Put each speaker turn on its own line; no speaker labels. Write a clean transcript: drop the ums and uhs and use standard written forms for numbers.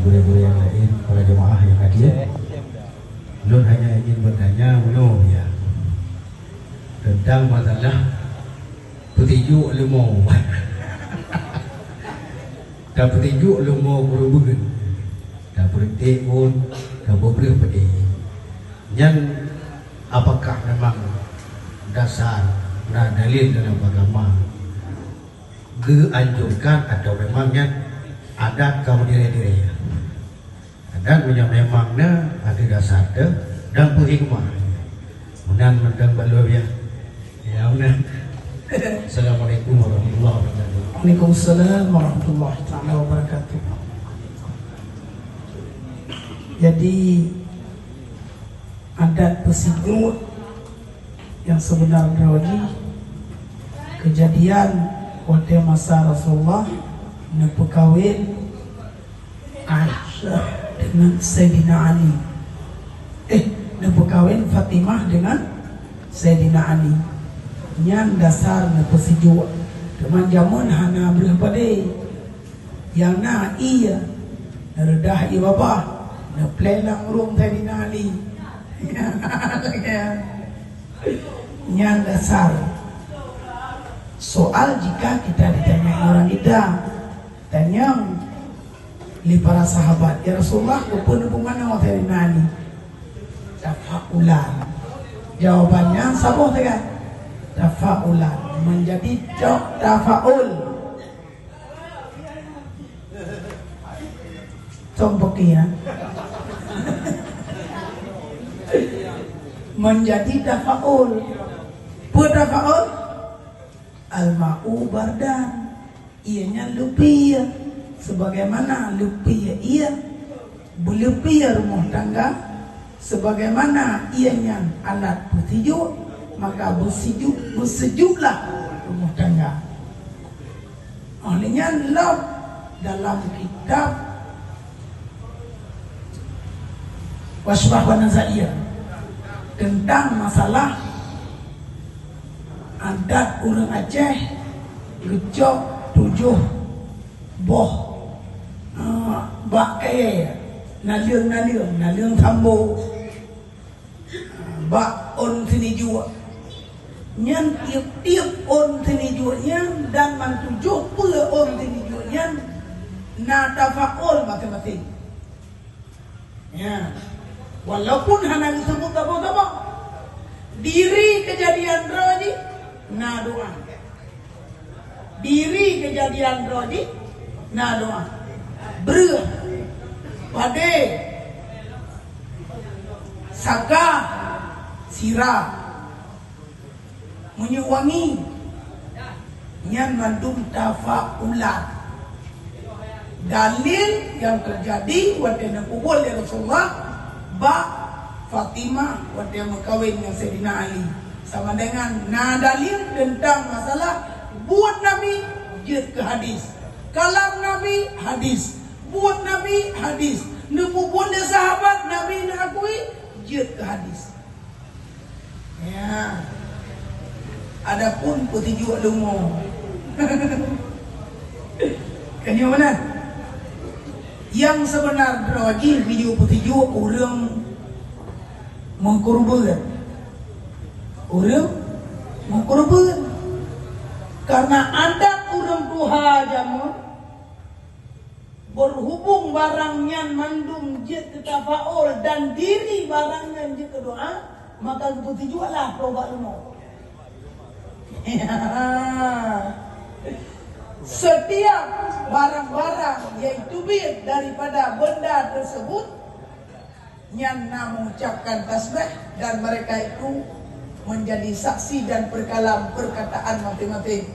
guru-guru yang lain, para jemaah yang hadir. Ulun hanya ingin bertanya ya tentang masalah petinju lemau. Dan petinju lemau berubugan. Dan berhenti pun, dan beberapa yang apakah memang dasar dan dalil dalam agama dianjurkan atau memangnya ada kaum diri-diri dan memangnya ada dasar dan berhikmah menan mendang balu ya menan. Assalamualaikum warahmatullahi wabarakatuh.
Waalaikumsalam warahmatullahi taala wabarakatuh. Jadi adat pesijut yang sebenarnya ini kejadian pada masa Rasulullah nepekawin Aisyah dengan Sayyidina Ali. Nepekawin Fatimah dengan Sayyidina Ali. Yang dasar nepesijut. Teman jamun hana berapa deh? Yang na iya neredah iya bapa neplelang rum Sayyidina Ali. Yang dasar. Soal jika kita ditanya orang kita tanya li para sahabat, ya Rasulullah kepun mana waktu nani tafaulan. Jawabannya sabuh tekan tafaulan menjadi tafaul. Tompokia menjadi tafaul. Tafaul al-ma'u bardan, ianya lupia sebagaimana lupia ia belupia rumah tangga, sebagaimana ianya alat bersejuk maka bersejuklah rumah tangga. Olehnya love dalam kitab Wasbah wa Nazaiyah tentang masalah adat orang Aceh gecok 7 boh bak kaya naliung tambo bak on sini jua nyan tiap on sini jua nyan dan man 70 on sini jua nyan na tafaul masing-masing ya walaupun hanya disebut apa diri kejadian roji na doa. Diri kejadian rodi na doa. Ber pada saka sirah menyuwangi nyan mandum tafaulat. Dalil yang terjadi waktu nakubul ya Rasulullah ba Fatimah waktu mengkawin dengan Sayyidina Ali sama dengan dalil tentang masalah buat Nabi jid ke hadis, kalam Nabi hadis, buat Nabi hadis, nubuat sahabat Nabi nak akui jid ke hadis. Ya, adapun petinju lumo, kan yang mana? Yang sebenar roji video petinju orang mengkorban. Orang mengkorban karena adat orang tuha jamu berhubung barangnya mandum jid tafaul dan diri barangnya jid doa maka betul jualah proba lumo. Setiap barang-barang yaitu bir daripada benda tersebut yang mengucapkan tasbih dan mereka itu menjadi saksi dan perkalam perkataan masing-masing.